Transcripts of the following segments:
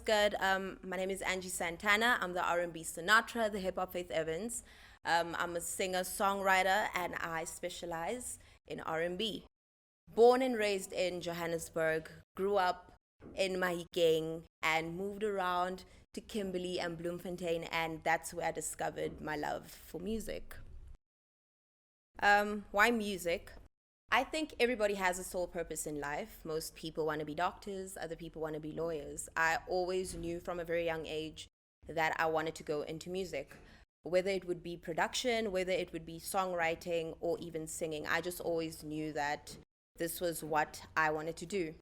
good? My name is Angie Santana. I'm the R&B Sinatra, the hip hop Faith Evans. I'm a singer, songwriter, and I specialize in R&B. Born and raised in Johannesburg, grew up in Mahikeng, and moved around to Kimberley and Bloemfontein, and that's where I discovered my love for music. Why music? I think everybody has a sole purpose in life. Most people want to be doctors, other people want to be lawyers. I always knew from a very young age that I wanted to go into music, whether it would be production, whether it would be songwriting, or even singing. I just always knew that this was what I wanted to do.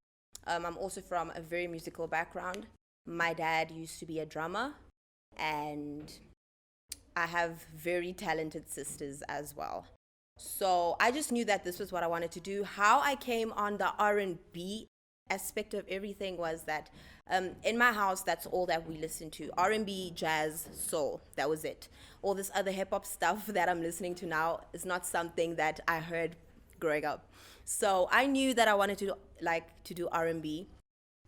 I'm also from a very musical background. My dad used to be a drummer, and I have very talented sisters as well. So I just knew that this was what I wanted to do. How I came on the R&B aspect of everything was that in my house, that's all that we listened to. R&B, jazz, soul, that was it. All this other hip hop stuff that I'm listening to now is not something that I heard growing up. So I knew that I wanted to do R&B.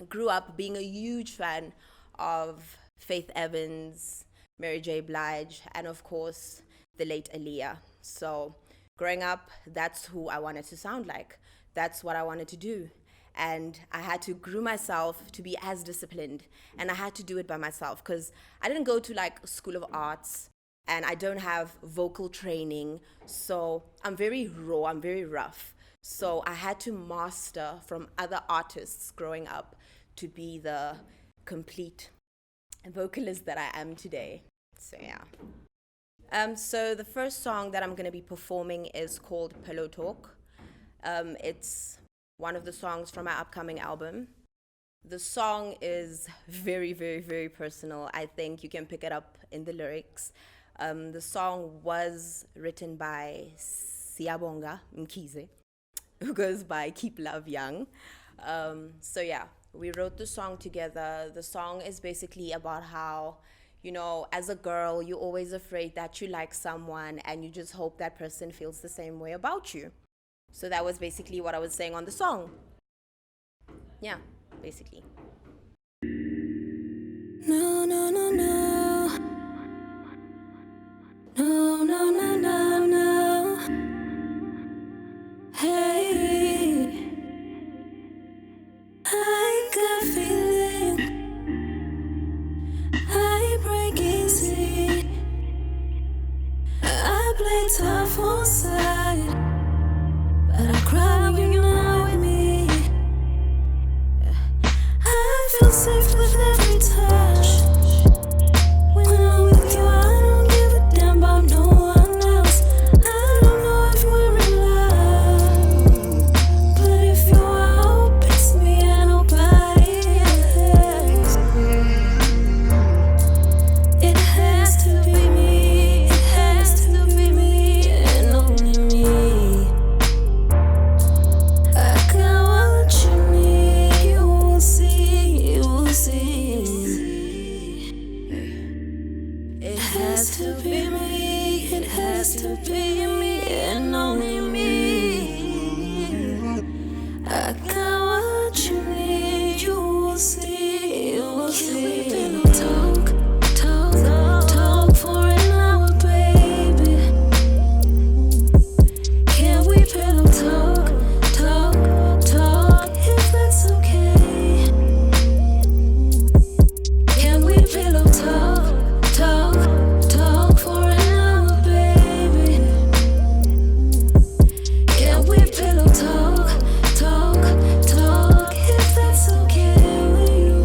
Grew up being a huge fan of Faith Evans, Mary J. Blige, and of course, the late Aaliyah. So growing up, that's who I wanted to sound like. That's what I wanted to do. And I had to groom myself to be as disciplined. And I had to do it by myself because I didn't go to like school of arts and I don't have vocal training. So I'm very raw, I'm very rough. So I had to master from other artists growing up to be the complete vocalist that I am today. So yeah. So the first song that I'm going to be performing is called Pillow Talk. It's one of the songs from my upcoming album. The song is very, very, very personal. I think you can pick it up in the lyrics. The song was written by Siyabonga Mkhize, who goes by Keep Love Young. So yeah, we wrote the song together. The song is basically about how, you know, as a girl, you're always afraid that you like someone and you just hope that person feels the same way about you. So that was basically what I was saying on the song. Yeah, basically. No, no, no, no. No, no, no, no, no. Hey, I got feeling. I break easy. I play tough on side, but I cry when you're not with me. I feel safe with every touch. When I'm with you, I don't give a damn about no one else. I don't know if we're in love, but if you are, it's me and nobody else. It has to be me, it has to be me, and only me. I got what you need, you will see, you will see. It has to be me, it has to be me, and only me. I got what you need, you will see, you will see. Can we pillow talk for an hour, baby? Can we pillow talk, if that's okay? Can we pillow talk for an hour, baby? Can we pillow talk, if that's okay with you?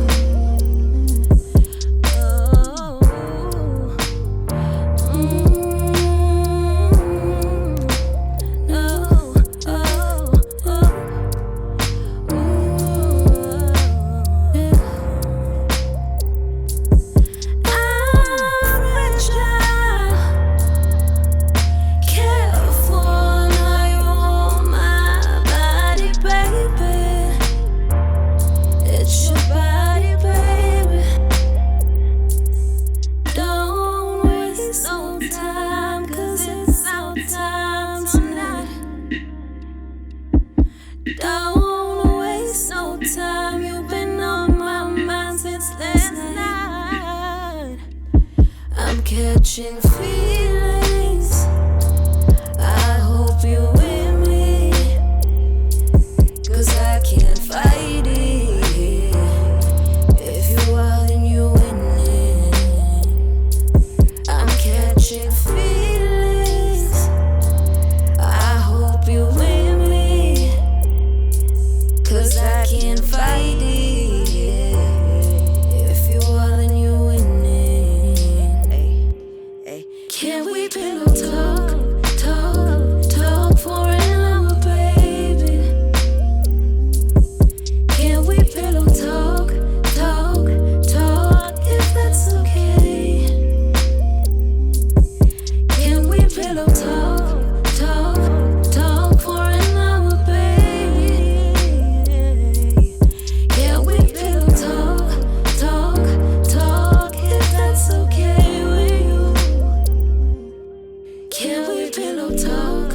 I'm catching feelings. I hope you're with me, 'cause I can't fight it. If you are, then you're winning. I'm catching feelings. I hope you're with me, 'cause I can't fight it. If you are, then you're winning. Hey. Can we pillow talk, talk for an hour, baby? Can we pillow talk, if that's okay? Can we pillow talk for an hour, baby? Can we pillow talk if that's okay with you? Can we pillow talk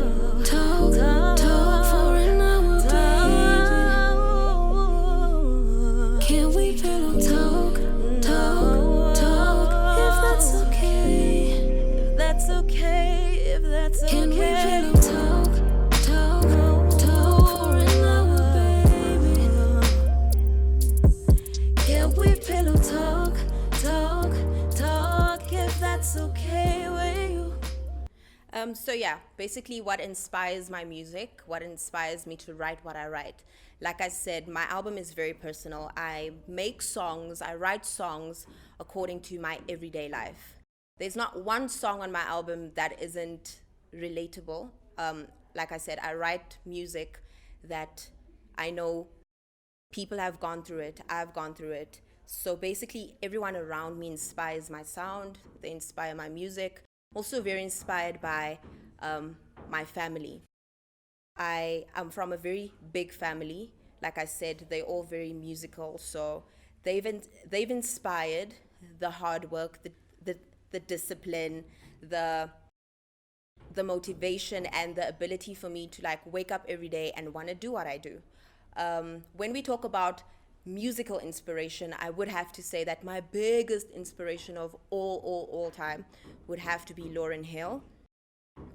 for an hour, baby? Can we pillow talk if that's okay? If that's okay, if that's okay. Can we pillow talk for an hour, baby? Can we pillow talk if that's okay with you? So yeah, basically what inspires my music, what inspires me to write what I write. Like I said, my album is very personal. I make songs, I write songs according to my everyday life. There's not one song on my album that isn't relatable. Like I said, I write music that I know people have gone through it, I've gone through it. So basically everyone around me inspires my sound, they inspire my music. Also very inspired by my family. I am from a very big family. Like I said, they're all very musical. So they've inspired the hard work, the discipline, the motivation, and the ability for me to like wake up every day and want to do what I do. When we talk about musical inspiration, I would have to say that my biggest inspiration of all time would have to be Lauryn Hill.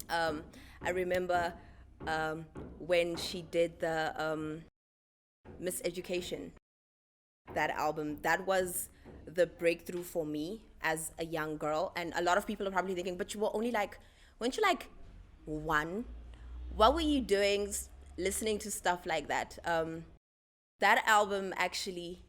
I remember when she did the Miss Education, that album, that was the breakthrough for me as a young girl. And a lot of people are probably thinking, but you were only like, weren't you like one? What were you doing listening to stuff like that? That album actually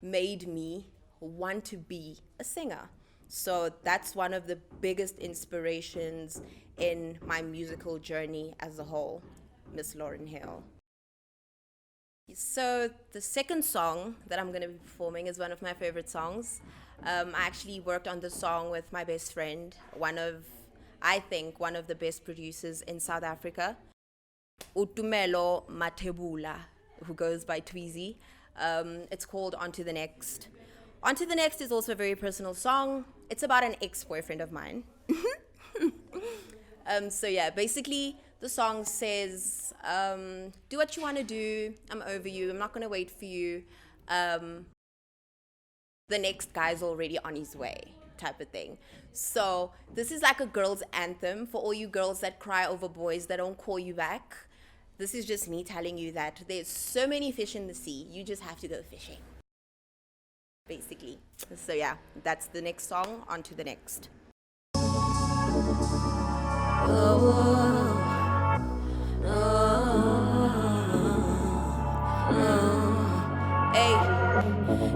made me want to be a singer. So that's one of the biggest inspirations in my musical journey as a whole, Miss Lauryn Hill. So the second song that I'm going to be performing is one of my favorite songs. I actually worked on the song with my best friend, I think one of the best producers in South Africa, Mpumelelo Mzi, who goes by Tweezy. It's called On to the Next. On to the Next is also a very personal song. It's about an ex-boyfriend of mine. So yeah, basically the song says, do what you want to do. I'm over you. I'm not going to wait for you. The next guy's already on his way, type of thing. So this is like a girl's anthem for all you girls that cry over boys that don't call you back. This is just me telling you that there's so many fish in the sea. You just have to go fishing, basically. So yeah, that's the next song. On to the next. Hey,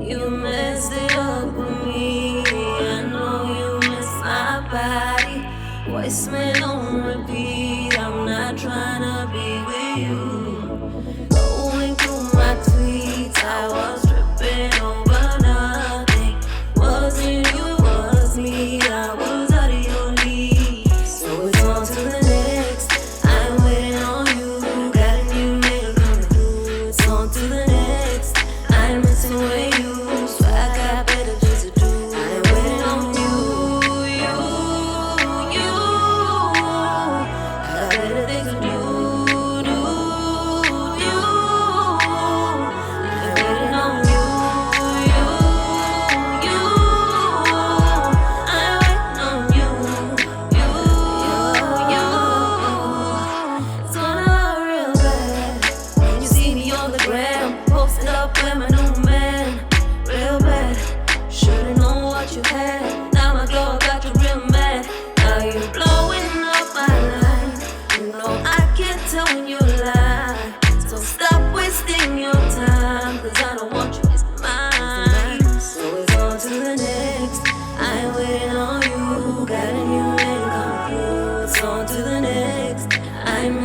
you messed it up with me. I know you miss my body. Voicemail on repeat. I'm not trying to be with you. Going through my tweets, I was tripping over nothing. Wasn't you, was me. I was out of your league. So it's on to the next. I'm waiting on you. Got a new mail coming through. It's on to the next. I'm missing with you. So I got better things to do. I'm waiting on you. I got better things to do.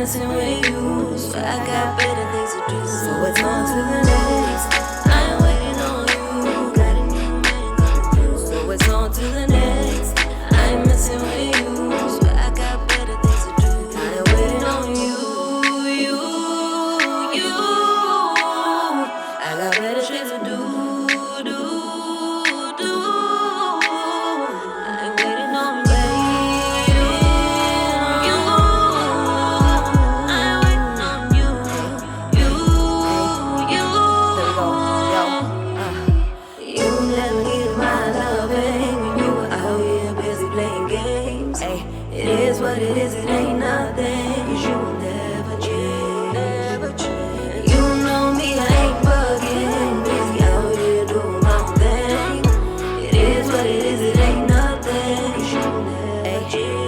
messing with you, so I got better things to do. So it's on to the next. I ain't waiting on you. Got a new man coming through. So it's on to the next. I ain't messing with you, so I got better things to do. I ain't waiting on you. I got better shit to do. I ain't waiting on you. What it is, it ain't nothing, 'cause you will never change. Never change. You know me, I ain't bugging. Busy out here doing my own thing. It is what it is, it ain't nothing, 'cause you will never change.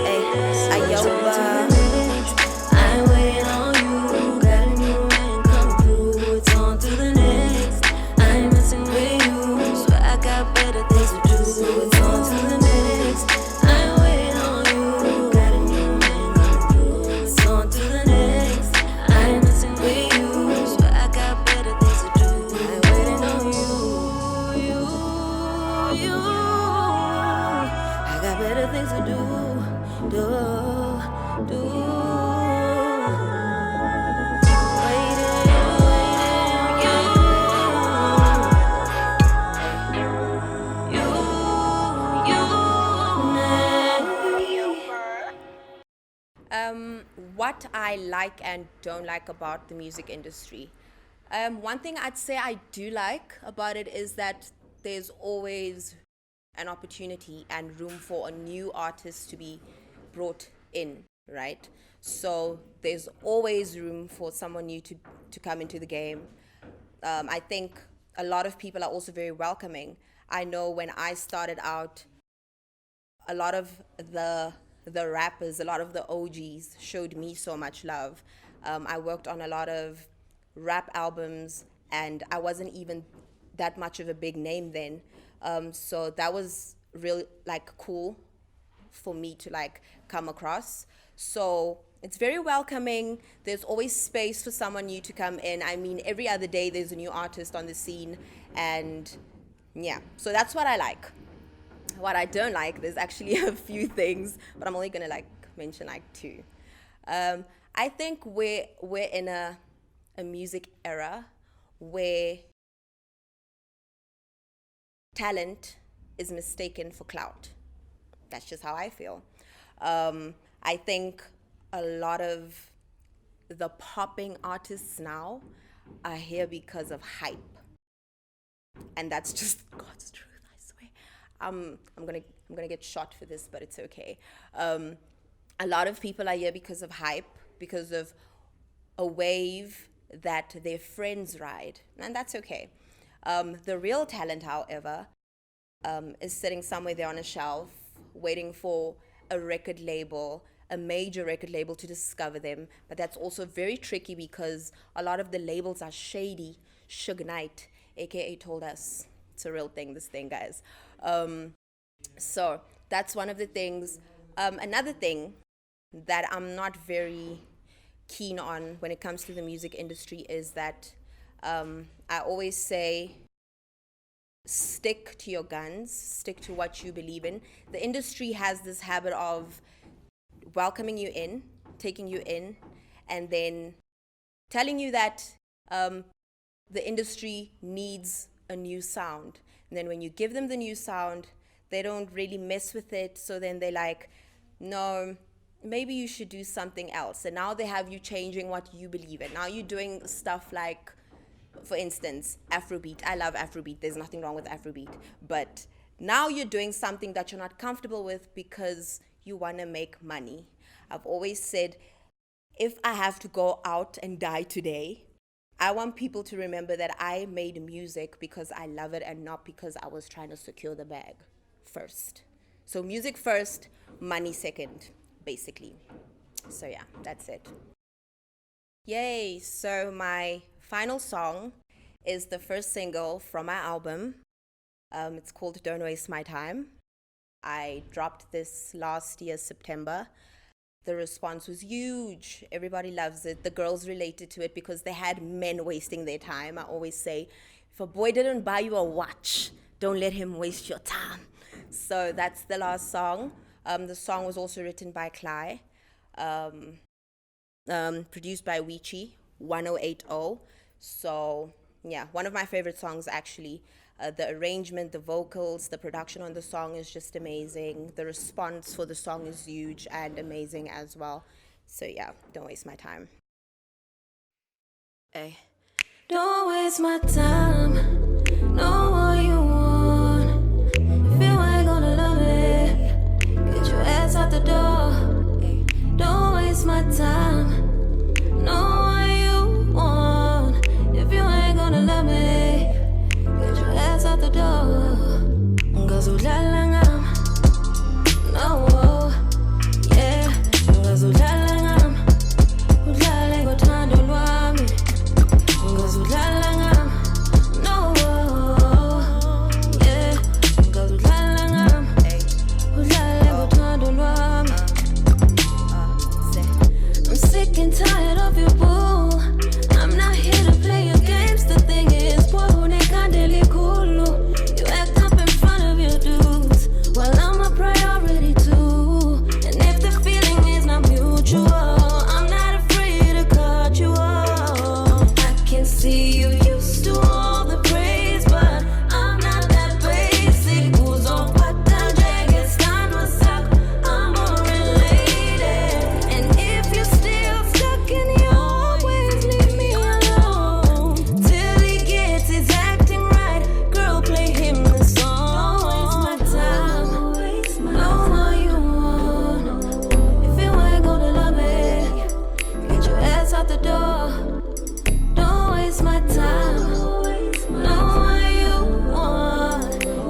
I ain't waiting on you. Got a new man coming through. It's on to the next. I ain't messing with you, so I got better things to do. It's on to the next. I ain't waiting on you. What I like and don't like about the music industry. One thing I'd say I do like about it is that there's always an opportunity and room for a new artist to be brought in, right? So there's always room for someone new to come into the game. I think a lot of people are also very welcoming. I know when I started out, a lot of the rappers, a lot of the OGs showed me so much love. I worked on a lot of rap albums and I wasn't even that much of a big name then. So that was really cool for me to come across. So it's very welcoming. There's always space for someone new to come in. I mean, every other day there's a new artist on the scene, and yeah, so that's what I like. What I don't like, there's actually a few things, but I'm only gonna mention two. I think we're in a music era where talent is mistaken for clout. That's just how I feel. I think a lot of the popping artists now are here because of hype, and that's just God's truth. I swear. I'm gonna get shot for this, but it's okay. A lot of people are here because of hype, because of a wave that their friends ride, and that's okay. The real talent, however, is sitting somewhere there on a shelf, waiting for a record label, a major record label, to discover them. But that's also very tricky because a lot of the labels are shady. Suge Knight, aka, told us it's a real thing, this thing, guys. So that's one of the things. Another thing that I'm not very keen on when it comes to the music industry is that I always say, stick to your guns, stick to what you believe in. The industry has this habit of welcoming you in, taking you in, and then telling you that the industry needs a new sound. And then when you give them the new sound, they don't really mess with it. So then they're like, no, maybe you should do something else. And now they have you changing what you believe in. Now you're doing stuff like, for instance, Afrobeat. I love Afrobeat. There's nothing wrong with Afrobeat. But now you're doing something that you're not comfortable with because you want to make money. I've always said, if I have to go out and die today, I want people to remember that I made music because I love it and not because I was trying to secure the bag first. So music first, money second, basically. So yeah, that's it. Yay! So my final song is the first single from my album. It's called Don't Waste My Time. I dropped this last year, September. The response was huge. Everybody loves it. The girls related to it because they had men wasting their time. I always say, if a boy didn't buy you a watch, don't let him waste your time. So that's the last song. The song was also written by Cly, produced by Weechi 1080. So yeah, one of my favorite songs actually. The arrangement, the vocals, the production on the song is just amazing. The response for the song is huge and amazing as well. So yeah, don't waste my time. Hey. Don't waste my time. Know what you want. If you ain't gonna love it, get your ass out the door. Hey. Don't waste my time. Know what you want. If you ain't gonna love me, get your ass out the door. Ngazudlala ngam. No, yeah. Ngazudlala ngam. Udlale ngothando lwami. Ngazudlala ngam. No, yeah. Ngazudlala ngam. Udlale ngothando lwami. I'm sick and tired of you, boo. I'm not here to play your games. The thing is, boy, you act up in front of your dudes, while I'm a priority too. And if the feeling is not mutual, I'm not afraid to cut you off. I can see you used to all the praise, but I'm not that basic. Who's on what I'm unrelated. And if you're still stuck in your ways, leave me alone till he gets his acting right. Girl, play him the song. Don't waste my time. Know what you want. If you ain't gonna love me, get your ass out the door. Don't waste my time. Know what you want.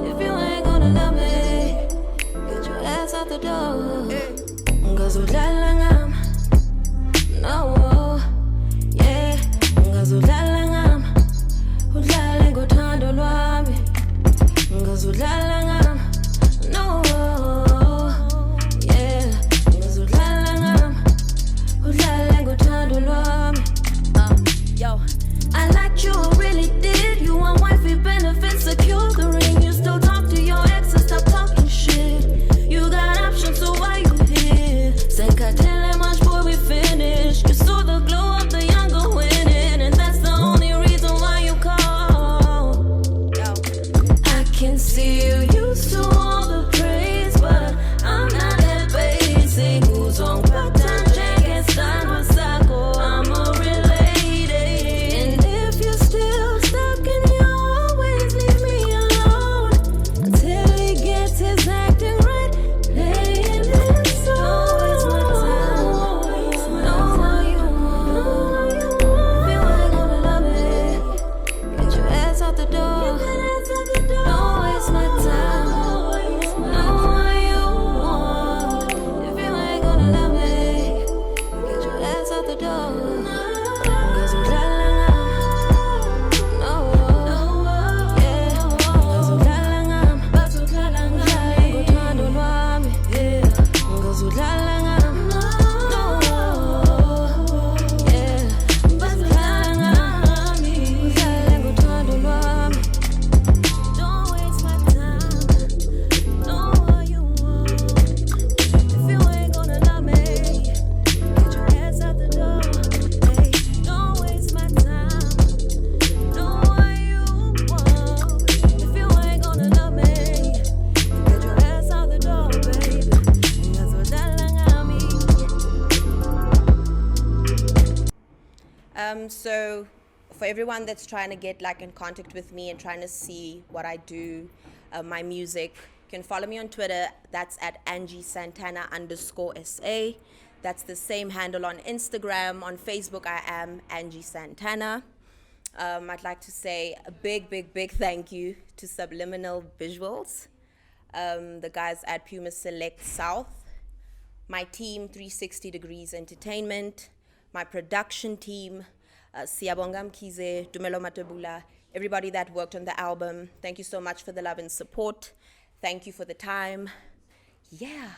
If you ain't gonna love me, get your ass out the door. Ngazudlala ngam. No, yeah. Ngazudlala ngam. Udlale ngothando lwami. Ngazudlala ngam. No, yeah. Ngazudlala ngam. Udlale ngothando lwami. Yo, I liked you, I really did. You want wifey benefits, secure the ring. You still talk to your ex and stop talking shit. You got options, so why you here? Say, can't tell much, boy, we finished. You saw the glow of the younger winning, and that's the only reason why you call. Yo, I can see you used to all the praise, but I'm not that basic. Who's on what time, Jack and Stein, Masako, I'm a related. And if you're still stuck in your ways, leave me alone until he gets his acting right. Playing this song. Don't waste my time. Know what you want. If you ain't gonna love me, get your ass out the door. Don't waste my time. Know what you want. If you ain't gonna love me, get your ass out the door. Ngazudlala ngam. No, yeah. Ngazudlala ngam. Udlale ngothando lwami. Ngazudlala ngam. No, yeah. Ngazudlala ngam. Udlale ngothando lwami. Don't waste my time. Know what you want. If you ain't gonna love me, get your ass out the door. Hey, don't waste my time. Know what you want. If you ain't gonna love me, get your ass out the door, baby. Ngazudlala ngami. So for everyone that's trying to get like in contact with me and trying to see what I do, my music, you can follow me on Twitter. That's at ANGIE_SANTANA. That's the same handle on Instagram. On Facebook, I am Angie Santana. I'd like to say a big thank you to Subliminal Visuals, the guys at Puma Select South, my team 360 Degrees Entertainment, my production team, Siyabonga Mkize, Dumelo Matebula, everybody that worked on the album. Thank you so much for the love and support. Thank you for the time. Yeah.